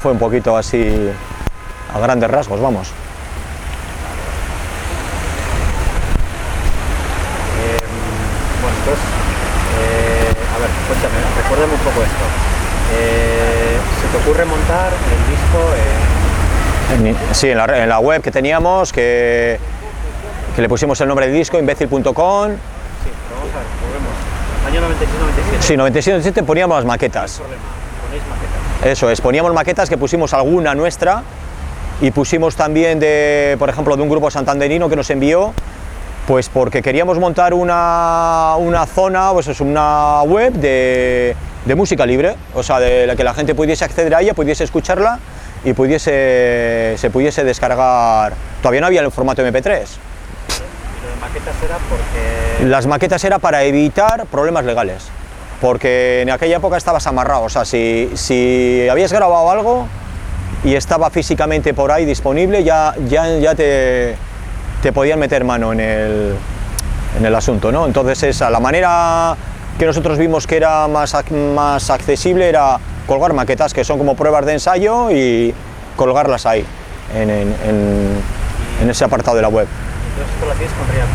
Fue un poquito así, a grandes rasgos, vamos. Bueno, entonces, a ver, cuéntame, recuérdame un poco esto. ¿Se te ocurre montar el disco? Sí, en la web que teníamos, que le pusimos el nombre del disco, imbécil.com. Sí, pero vamos a ver, volvemos. Año 96-97. Sí, 97 poníamos las maquetas. No hay problema, ponéis maquetas. Eso es, poníamos maquetas, que pusimos alguna nuestra y pusimos también por ejemplo, de un grupo santanderino que nos envió, pues porque queríamos montar una zona, pues es una web de música libre, o sea, de la que la gente pudiese acceder a ella, pudiese escucharla y se pudiese descargar. Todavía no había el formato MP3. ¿Y lo de maquetas era porque...? Las maquetas era para evitar problemas legales, porque en aquella época estabas amarrado, o sea, si habías grabado algo y estaba físicamente por ahí disponible, ya te podían meter mano en el asunto, ¿no? Entonces la manera que nosotros vimos que era más accesible era colgar maquetas, que son como pruebas de ensayo, y colgarlas ahí, en ese apartado de la web. Entonces esto lo hacías con Real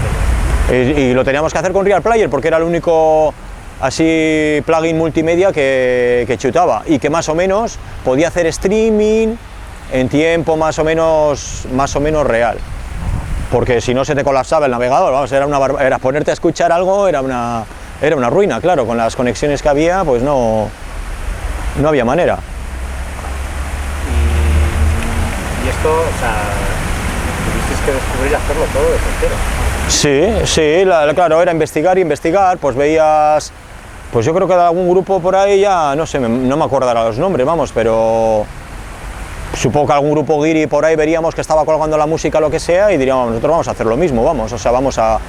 Player. Y lo teníamos que hacer con Real Player porque era el único así plugin multimedia que chutaba y que más o menos podía hacer streaming en tiempo más o menos real, porque si no se te colapsaba el navegador, vamos, era ponerte a escuchar algo, era una ruina, claro, con las conexiones que había, pues no había manera. Y esto, o sea, tuvisteis que descubrir hacerlo todo desde cero. Sí, claro, era investigar, pues veías, pues yo creo que de algún grupo por ahí ya, no sé, no me acuerdo ahora los nombres, vamos, pero supongo que algún grupo guiri por ahí veríamos que estaba colgando la música, lo que sea, y diríamos, nosotros vamos a hacer lo mismo, vamos, o sea, vamos a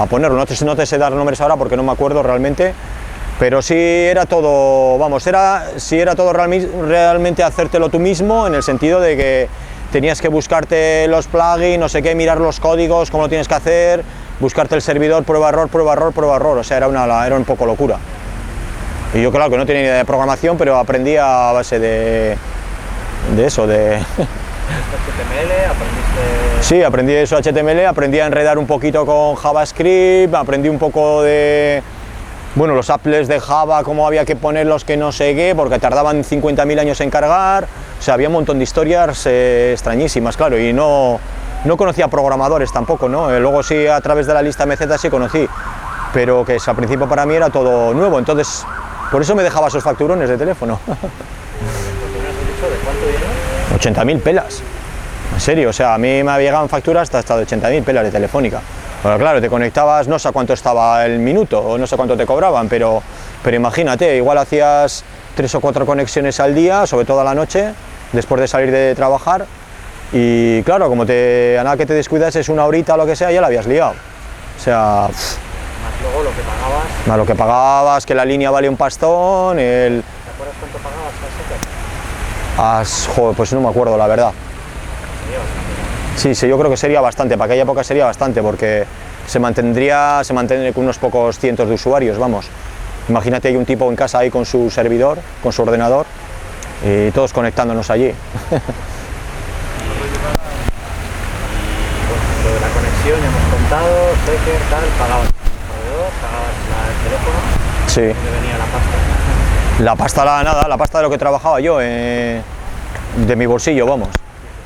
ponerlo, no te sé dar nombres ahora porque no me acuerdo realmente, pero sí era todo, vamos, era todo realmente hacértelo tú mismo, en el sentido de que tenías que buscarte los plugins, no sé qué, mirar los códigos, cómo lo tienes que hacer, buscarte el servidor, prueba error, o sea, era un poco locura. Y yo, claro, que no tenía ni idea de programación, pero aprendí a base de eso, de... HTML, aprendiste... Sí, aprendí eso, HTML, aprendí a enredar un poquito con JavaScript, aprendí un poco de... Bueno, los applets de Java, cómo había que ponerlos, que no sé qué, porque tardaban 50.000 años en cargar, o sea, había un montón de historias extrañísimas, claro, y no conocía programadores tampoco, ¿no? Luego sí, a través de la lista MZ sí conocí, pero que al principio para mí era todo nuevo, entonces, por eso me dejaba esos facturones de teléfono. ¿De cuánto dinero? 80.000 pelas, en serio, o sea, a mí me llegaban facturas hasta de 80.000 pelas de Telefónica. Pero claro, te conectabas, no sé a cuánto estaba el minuto, o no sé cuánto te cobraban, pero imagínate, igual hacías 3 o 4 conexiones al día, sobre todo a la noche, después de salir de trabajar, y claro, como a nada que te descuidas es una horita o lo que sea, ya la habías liado. O sea... Más luego lo que pagabas... Más lo que pagabas, que la línea vale un pastón, ¿Te acuerdas cuánto pagabas al sector? Joder, pues no me acuerdo, la verdad. Sería bastante. Sí, yo creo que sería bastante, para aquella época sería bastante, porque se mantendría con unos pocos cientos de usuarios, vamos. Imagínate, hay un tipo en casa ahí con su servidor, con su ordenador, y todos conectándonos allí. Y bueno, lo de la conexión ya hemos contado, Secker, tal, pagabas el proveedor, pagabas el teléfono, Sí. ¿dónde venía la pasta? La pasta de lo que trabajaba yo, de mi bolsillo, vamos.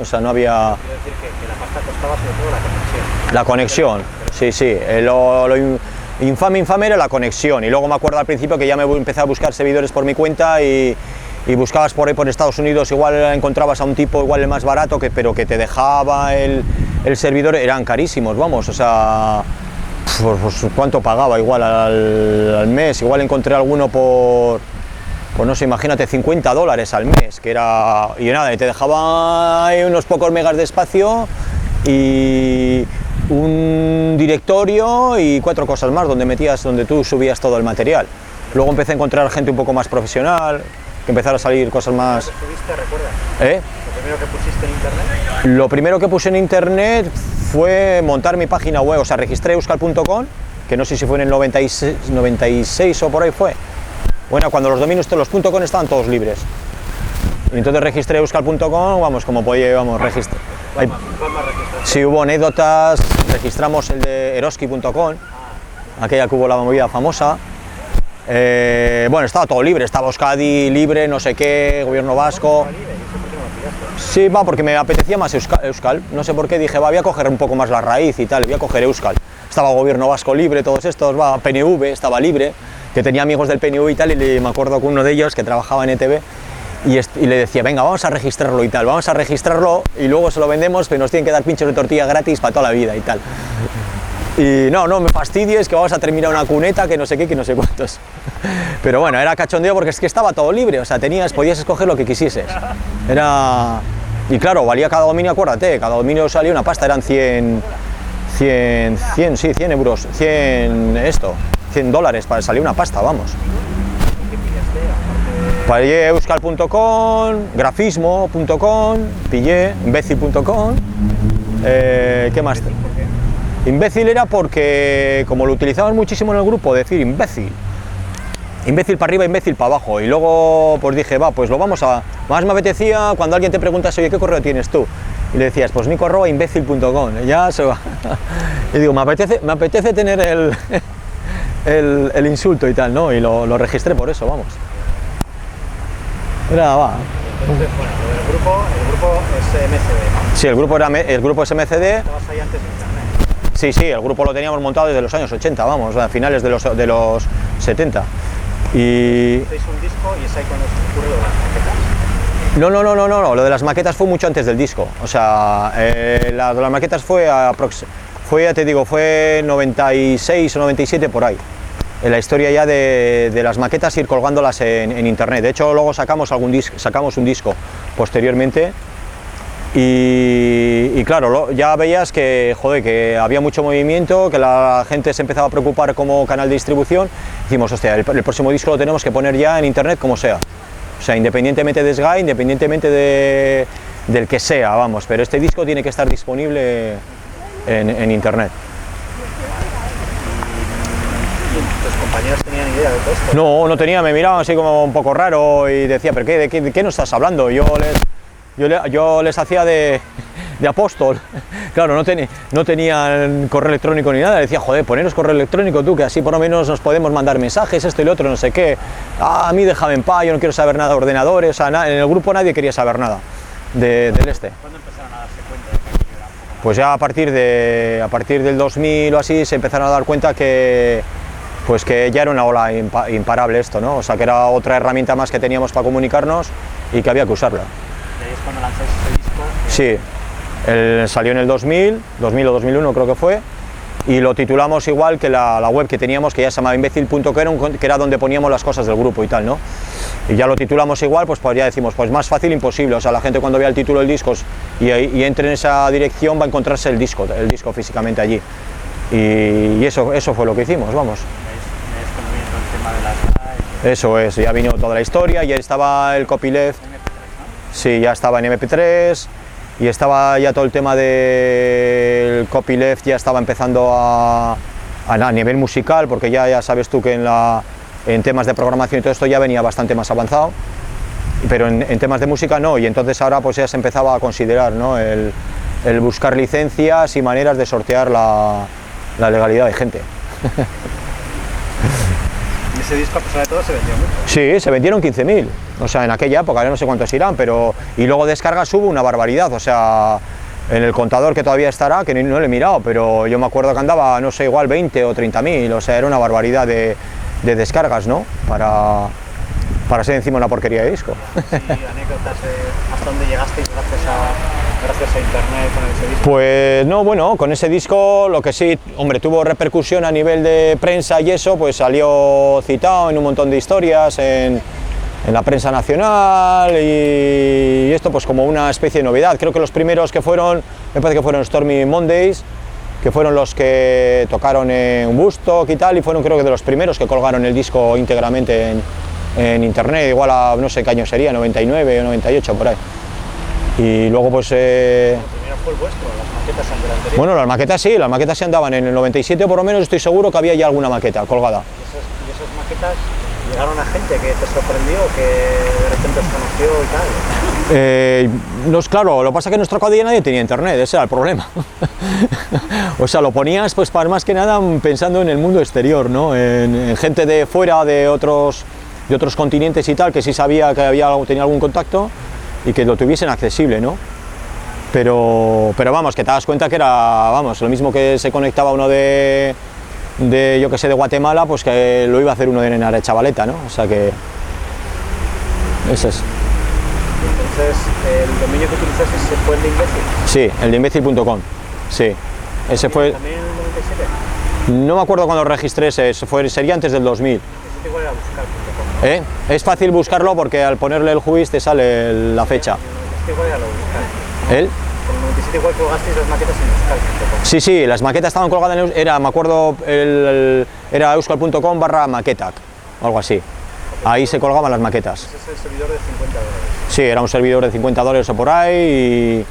O sea, no había... Quiero decir que la pasta costaba sobre todo la conexión. La conexión, sí. Lo infame era la conexión. Y luego me acuerdo al principio que ya me empecé a buscar servidores por mi cuenta y buscabas por ahí por Estados Unidos, igual encontrabas a un tipo igual el más barato, pero que te dejaba el servidor, eran carísimos, vamos, o sea... Pues ¿cuánto pagaba igual al mes? Igual encontré alguno por no sé, imagínate, $50 al mes, que era, y nada, y te dejaba ahí unos pocos megas de espacio y un directorio y 4 cosas más donde tú subías todo el material. Luego empecé a encontrar gente un poco más profesional, que empezaron a salir cosas más... ¿Lo que subiste, recuerdas? ¿Eh? ¿Lo primero que pusiste en internet? Lo primero que puse en internet fue montar mi página web, o sea, registré euskal.com, que no sé si fue en el 96 o por ahí fue. Bueno, cuando los dominios, los .com estaban todos libres. Y entonces registré euskal.com, vamos, como podía, vamos, registrar. ¿Cuál más registraste? Sí, hubo anécdotas, registramos el de eroski.com, aquella que hubo la movida famosa. Bueno, estaba todo libre, estaba Euskadi libre, no sé qué, gobierno vasco. Sí, va, porque me apetecía más Euskal, no sé por qué, dije, va, voy a coger un poco más la raíz y tal, voy a coger Euskal. Estaba gobierno vasco libre, todos estos, va, PNV estaba libre, que tenía amigos del PNV y tal, y me acuerdo con uno de ellos que trabajaba en ETV, y le decía, venga, vamos a registrarlo y tal, vamos a registrarlo y luego se lo vendemos, pero nos tienen que dar pinchos de tortilla gratis para toda la vida y tal. Y no me fastidies, que vamos a terminar una cuneta, que no sé qué, que no sé cuántos. Pero bueno, era cachondeo porque es que estaba todo libre, o sea, podías escoger lo que quisieses. Era... Y claro, valía cada dominio, acuérdate, cada dominio salía una pasta, eran 100 euros, 100 dólares, salía una pasta, vamos. Pillé euskal.com, grafismo.com, pillé imbécil.com, ¿qué más? Imbécil era porque, como lo utilizaban muchísimo en el grupo, decir imbécil para arriba, imbécil para abajo, y luego pues dije, va, pues lo vamos a... Más me apetecía cuando alguien te pregunta, oye, ¿qué correo tienes tú? Y le decías, pues nico@imbécil.com, ya se va. Y digo, me apetece tener el insulto y tal, ¿no? Y lo registré por eso, vamos. Era, va. Entonces, bueno, lo del grupo, el grupo es MCD. Sí, el grupo es MCD. Estabas ahí antes de internet. Sí, el grupo lo teníamos montado desde los años 80, vamos, a finales de los 70. Y... ¿Hacéis un disco y es ahí cuando se ocurre lo de las maquetas? No, lo de las maquetas fue mucho antes del disco, o sea, las maquetas fue, ya te digo, fue 96 o 97 por ahí. La historia ya de las maquetas, ir colgándolas en internet. De hecho, luego sacamos un disco posteriormente. Y claro, ya veías que, joder, que había mucho movimiento, que la gente se empezaba a preocupar como canal de distribución. Dijimos, hostia, el próximo disco lo tenemos que poner ya en internet como sea. O sea, independientemente de Sky, independientemente del que sea, vamos, pero este disco tiene que estar disponible en internet. ¿Y tus compañeros tenían idea de todo esto? No tenía, me miraban así como un poco raro y decía, ¿pero de qué no estás hablando? Yo les hacía de apóstol. Claro, no tenían correo electrónico ni nada. Le decía, joder, poneros correo electrónico tú, que así por lo menos nos podemos mandar mensajes, esto y lo otro, no sé qué. A mí déjame en paz, yo no quiero saber nada de ordenadores. O sea, en el grupo nadie quería saber nada del este. ¿Cuándo empezaron a darse cuenta de que aquello era un poco? Pues ya a partir del 2000 o así se empezaron a dar cuenta que ya era una ola imparable esto, ¿no? O sea, que era otra herramienta más que teníamos para comunicarnos y que había que usarla. ¿Y ahí es cuando lanzáis ese disco? Sí, salió en el 2000 o 2001 creo que fue, y lo titulamos igual que la web que teníamos, que ya se llamaba imbécil.com, que era donde poníamos las cosas del grupo y tal, ¿no? Y ya lo titulamos igual, pues ya decimos, pues más fácil imposible, o sea, la gente cuando vea el título del disco y entre en esa dirección va a encontrarse el disco físicamente allí. Y eso fue lo que hicimos, vamos. ¿Ves cómo viene todo el tema de las... Eso es, ya vino toda la historia, ya estaba el copyleft. Sí, ya estaba en MP3 y estaba ya todo el tema del copyleft, ya estaba empezando a nivel musical, porque ya sabes tú que en temas de programación y todo esto ya venía bastante más avanzado, pero en temas de música no, y entonces ahora pues ya se empezaba a considerar, ¿no?, el buscar licencias y maneras de sortear la legalidad de gente. ¿Y ese disco, a pesar de todo, se vendió mucho? Sí, se vendieron 15.000, o sea, en aquella época, no sé cuántos irán, pero... Y luego descargas hubo una barbaridad, o sea, en el contador que todavía estará, que no lo he mirado, pero yo me acuerdo que andaba, no sé, igual 20 o 30.000, o sea, era una barbaridad de descargas, ¿no?, para ser encima una porquería de disco. Sí, anécdotas hasta dónde llegasteis gracias a internet con ese disco. Pues no, bueno, con ese disco lo que sí, hombre, tuvo repercusión a nivel de prensa y eso, pues salió citado en un montón de historias en la prensa nacional y esto pues como una especie de novedad. Creo que los primeros que fueron, me parece que fueron Stormy Mondays, que fueron los que tocaron en Woodstock y tal, y fueron creo que de los primeros que colgaron el disco íntegramente en internet, igual a no sé qué año sería, 99 o 98 por ahí. Y luego pues... El primero fue el vuestro, las maquetas anteriores. Bueno, las maquetas sí andaban en el 97, por lo menos estoy seguro que había ya alguna maqueta colgada. ¿Y esas maquetas ¿Llegaron a gente que te sorprendió, que de repente os conoció y tal? No, claro, lo que pasa es que en nuestra cuadrilla nadie tenía internet, ese era el problema. O sea, lo ponías pues para más que nada pensando en el mundo exterior, ¿no? En gente de fuera, de otros continentes y tal, que sí sabía que tenía algún contacto y que lo tuviesen accesible, ¿no? Pero vamos, que te das cuenta que era, vamos, lo mismo que se conectaba uno de yo que sé, de Guatemala, pues que lo iba a hacer uno de Arechavaleta, ¿no? O sea que ese es. Entonces, ¿el dominio que utilizaste fue el de imbécil? Sí, el de imbécil.com, sí. Ese fue... ¿También el 97? No me acuerdo cuando registré ese, sería antes del 2000. Ese igual era buscar.com. Es fácil buscarlo porque al ponerle el juiz te sale la fecha. Este igual era lo buscar. ¿El? En el 97 igual colgasteis las maquetas en euskal.com. Sí, las maquetas estaban colgadas en me acuerdo, era euskal.com/maquetac, algo así. Ahí se colgaban las maquetas. Ese es el servidor de $50. Sí, era un servidor de $50 o por ahí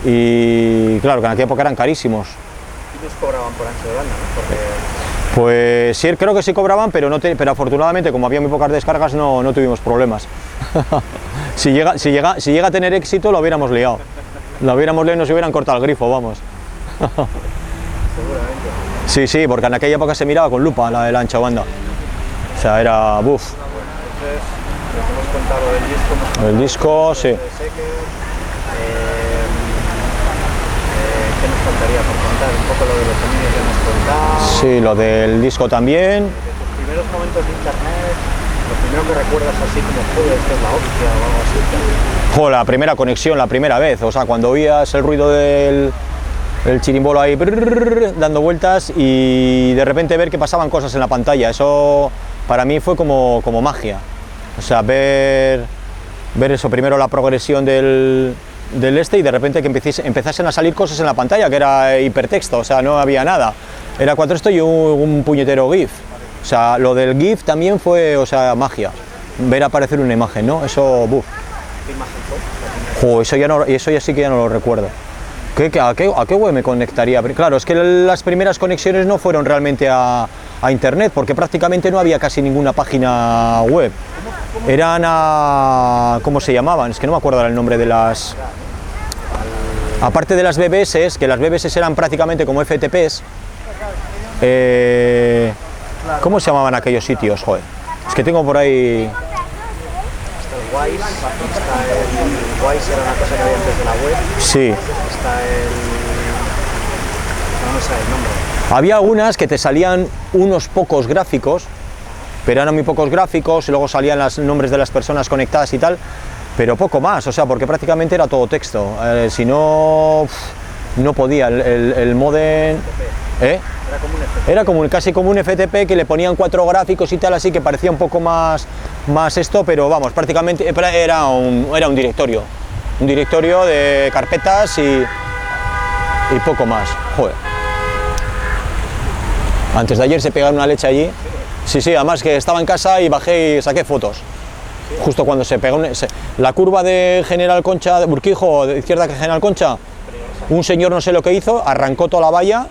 y claro, que en aquella época eran carísimos. Y nos cobraban por ancho de banda, ¿no? Porque... Pues sí, creo que sí cobraban, pero afortunadamente, como había muy pocas descargas, no tuvimos problemas. Si llega a tener éxito, lo hubiéramos liado. Lo hubiéramos liado y nos hubieran cortado el grifo, vamos. Seguramente. Sí, porque en aquella época se miraba con lupa la ancha banda. O sea, era buf. Entonces, nos hemos contado del disco. El disco, sí. ¿Qué nos faltaría por contar? Un poco lo de los dominios que hemos contado. Sí, lo del disco también. De tus primeros momentos de internet, lo primero que recuerdas así como joder, esto es la hostia o algo así. Jo, la primera conexión, la primera vez, o sea, cuando oías el ruido del chirimbolo ahí dando vueltas y de repente ver que pasaban cosas en la pantalla, eso para mí fue como magia. O sea, ver eso, primero la progresión del y de repente que empezasen a salir cosas en la pantalla, que era hipertexto, o sea, no había nada. Era 4 esto y un puñetero GIF. O sea, lo del GIF también fue, o sea, magia. Ver aparecer una imagen, ¿no? Eso, buf. ¿Qué imagen fue? Jo, eso ya sí que ya no lo recuerdo. ¿A qué web me conectaría? Claro, es que las primeras conexiones no fueron realmente a internet, porque prácticamente no había casi ninguna página web. Eran a... ¿cómo se llamaban? Es que no me acuerdo el nombre de las... Aparte de las BBS, que las BBS eran prácticamente como FTPs, ¿cómo se llamaban aquellos sitios? Joder, es que tengo por ahí... Está el Wise, el Wise era una cosa que había antes de la web. Sí. Está no sé el nombre. Había algunas que te salían unos pocos gráficos, pero eran muy pocos gráficos y luego salían los nombres de las personas conectadas y tal, pero poco más, o sea, porque prácticamente era todo texto. Si no, no podía, el modem... Era casi como un FTP que le ponían 4 gráficos y tal, así que parecía un poco más esto, pero vamos, prácticamente era un directorio. Un directorio de carpetas y poco más. Joder. Antes de ayer se pegaron una leche allí. Sí, además que estaba en casa y bajé y saqué fotos. Justo cuando se pegó la curva de General Concha, de Urquijo, de izquierda que General Concha, un señor no sé lo que hizo, arrancó toda la valla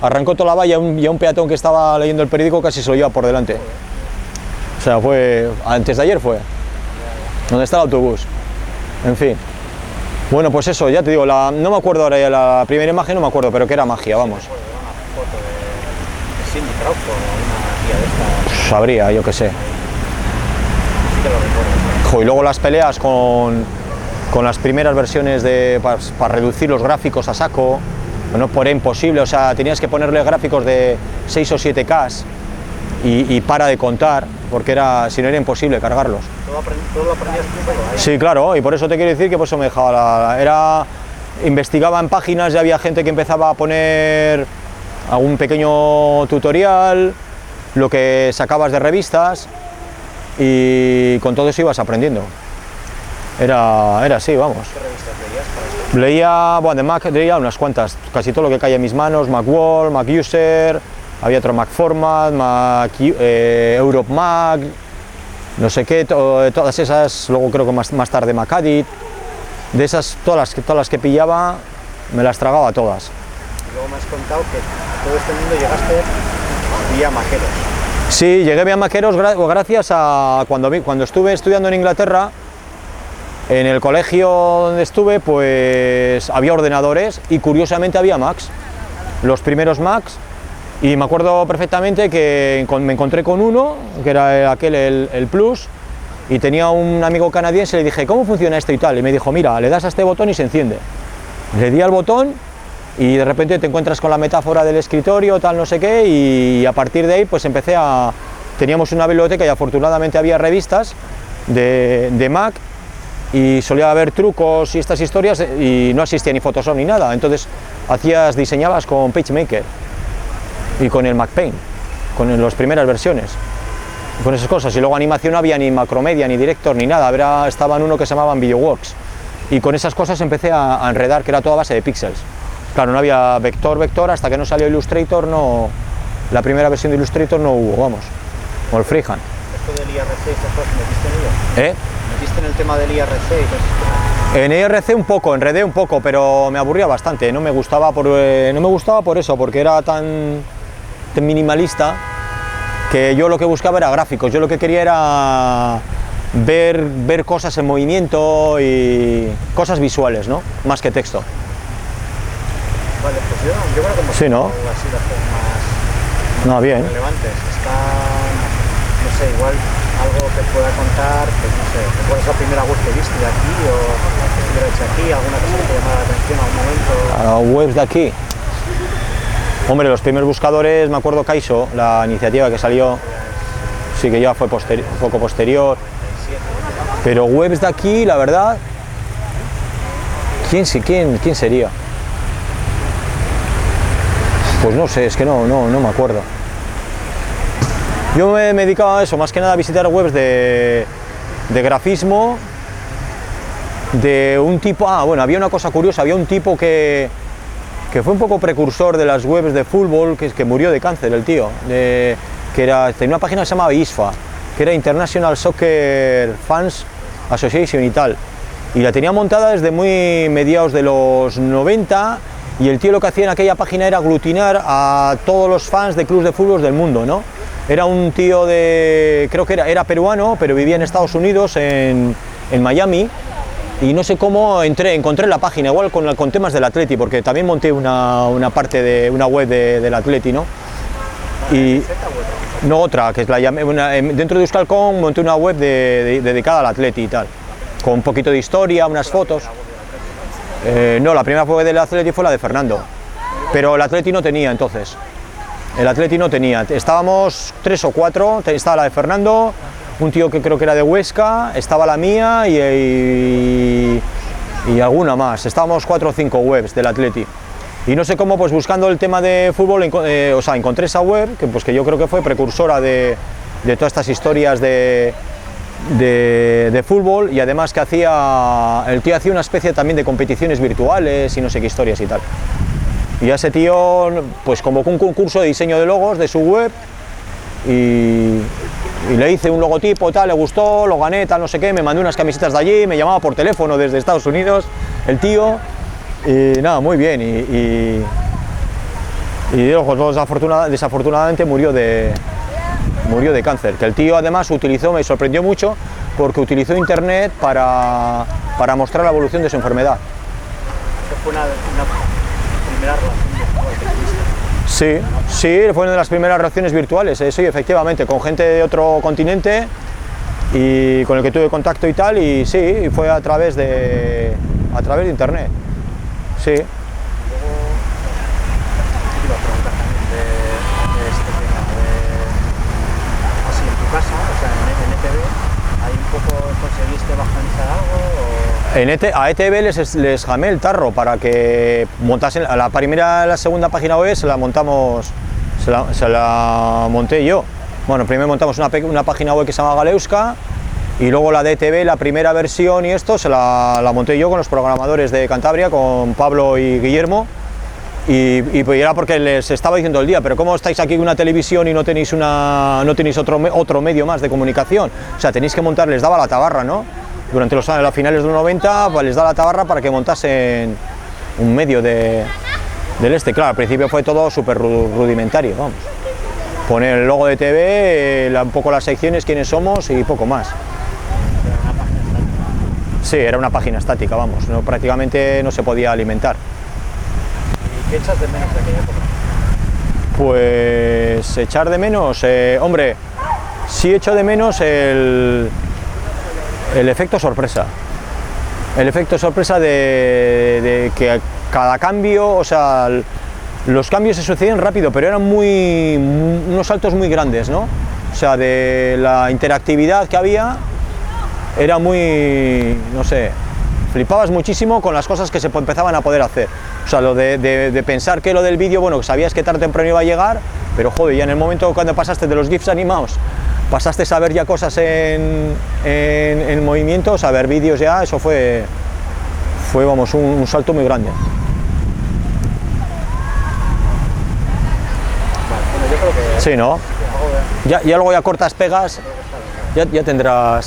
y a un peatón que estaba leyendo el periódico casi se lo lleva por delante. O sea, antes de ayer fue. ¿Dónde está el autobús? En fin. Bueno, pues eso, ya te digo, no me acuerdo ahora ya la primera imagen, no me acuerdo, pero que era magia, vamos. Cindy Crawford, una tía de esta. Sabría, yo qué sé. Sí que lo recuerdo. Y luego las peleas con las primeras versiones para reducir los gráficos a saco, bueno, era imposible, o sea, tenías que ponerle gráficos de 6 o 7K y para de contar, porque si no era imposible cargarlos. ¿Todo lo aprendías tú solo? Sí, claro, y por eso te quiero decir que por eso me dejaba investigaba en páginas y había gente que empezaba a poner algún pequeño tutorial, lo que sacabas de revistas y con todo eso ibas aprendiendo. Era así, vamos. ¿Qué revistas leías para eso? Leía, bueno, de Mac leía unas cuantas, casi todo lo que caía en mis manos, Macworld, Mac User, había otro Mac Format, Europe Mac, no sé qué, todas esas, luego creo que más tarde Macadit, de esas, todas las que pillaba, me las tragaba todas. Y luego me has contado que a todo este mundo llegaste vía maqueros. Sí, llegué a Maqueros gracias a cuando estuve estudiando en Inglaterra. En el colegio donde estuve, pues había ordenadores y curiosamente había Macs, los primeros Macs, y me acuerdo perfectamente que me encontré con uno, que era el Plus, y tenía un amigo canadiense, le dije, ¿cómo funciona esto y tal? Y me dijo, mira, le das a este botón y se enciende. Le di al botón y de repente te encuentras con la metáfora del escritorio, tal, no sé qué, y a partir de ahí pues teníamos una biblioteca y afortunadamente había revistas de Mac, y solía haber trucos y estas historias y no existía ni Photoshop ni nada, entonces diseñabas con PageMaker y con el MacPaint, con las primeras versiones, con esas cosas, y luego animación no había ni Macromedia, ni Director, ni nada, estaba en uno que se llamaban VideoWorks, y con esas cosas empecé a enredar, que era toda base de píxeles. Claro, no había vector, hasta que no salió Illustrator, la primera versión de Illustrator no hubo, vamos, o el Freehand. ¿Esto del IRC, estas cosas metiste en ello? ¿Metiste en el tema del IRC y todo eso? En IRC enredé un poco, pero me aburría bastante, no me gustaba por eso, porque era tan minimalista que yo lo que buscaba era gráficos, yo lo que quería era ver cosas en movimiento y cosas visuales, ¿no? Más que texto. Vale, pues yo creo que hemos sí, ¿no? así las cosas más bien. relevantes. No sé, igual algo que pueda contar, pues no sé, ¿cuál es la primera web que viste de aquí o que estuviera hecha aquí? ¿Alguna cosa que te llamara la atención en algún momento? Webs de aquí. Hombre, los primeros buscadores, me acuerdo Kaiso, la iniciativa que salió, sí que ya fue un poco posterior. Pero webs de aquí, la verdad, ¿quién sería? Pues no sé, es que no me acuerdo. Yo me dedicaba a eso, más que nada a visitar webs de grafismo, de un tipo, bueno, había una cosa curiosa, había un tipo que fue un poco precursor de las webs de fútbol, que murió de cáncer el tío, tenía una página que se llamaba ISFA, que era International Soccer Fans Association y tal, y la tenía montada desde muy mediados de los 90, y el tío lo que hacía en aquella página era aglutinar a todos los fans de clubes de fútbol del mundo, ¿no? Era un tío creo que era peruano, pero vivía en Estados Unidos, en Miami, y no sé cómo encontré la página, igual con temas del Atleti, porque también monté una parte de una web del Atleti, ¿no? Y no otra, que la llamé, dentro de Euskalcom monté una web dedicada al Atleti y tal, con un poquito de historia, unas fotos. No, la primera web del Atleti fue la de Fernando, pero el Atleti no tenía entonces. El Atleti no tenía, estábamos 3 o 4, estaba la de Fernando, un tío que creo que era de Huesca, estaba la mía y alguna más, estábamos 4 o 5 webs del Atleti. Y no sé cómo, pues buscando el tema de fútbol, encontré esa web, que yo creo que fue precursora de todas estas historias de fútbol, y además que el tío hacía una especie también de competiciones virtuales y no sé qué historias y tal. Y a ese tío pues convocó un concurso de diseño de logos de su web y le hice un logotipo, tal, le gustó, lo gané, tal, no sé qué, me mandó unas camisetas de allí, me llamaba por teléfono desde Estados Unidos el tío, y nada, muy bien, y desafortunadamente murió de cáncer, que el tío además me sorprendió mucho porque utilizó internet para mostrar la evolución de su enfermedad. Fue una primera relación virtual que tuviste. Sí, fue una de las primeras relaciones virtuales, sí, efectivamente, con gente de otro continente y con el que tuve contacto y tal, y sí, fue a través de internet, sí. Luego, iba a preguntar también de este tema, así en tu casa, o sea, en ETV, ¿ahí un poco conseguiste bajanizar algo? A ETV les jamé el tarro para que montasen la segunda página web, se la monté yo. Bueno, primero montamos una página web que se llama Galeuska, y luego la de ETV, la primera versión y esto, se la monté yo con los programadores de Cantabria, con Pablo y Guillermo, y pues era porque les estaba diciendo el día, pero ¿cómo estáis aquí en una televisión y no tenéis otro medio más de comunicación? O sea, tenéis que montar, les daba la tabarra, ¿no? Durante los finales de los 90, pues les da la tabarra para que montasen un medio del claro, al principio fue todo súper rudimentario, vamos. poner el logo de TV, un poco las secciones, quiénes somos y poco más. Sí, era una página estática, vamos, no, prácticamente no se podía alimentar. ¿Y qué echas de menos de aquella época? Pues echar de menos, hombre, sí echo de menos el efecto sorpresa. El efecto sorpresa de que cada cambio, o sea, los cambios se sucedían rápido, pero eran unos saltos muy grandes, ¿no? O sea, de la interactividad que había, era muy, no sé, flipabas muchísimo con las cosas que se empezaban a poder hacer. O sea, lo de pensar que lo del vídeo, bueno, sabías que tarde o temprano iba a llegar, pero joder, ya en el momento cuando pasaste de los GIFs animados, pasaste a ver ya cosas en movimientos, a ver vídeos ya, eso fue vamos, un salto muy grande. Vale, bueno, yo creo que... Sí, ¿no? Ya luego ya cortas, pegas, ya tendrás...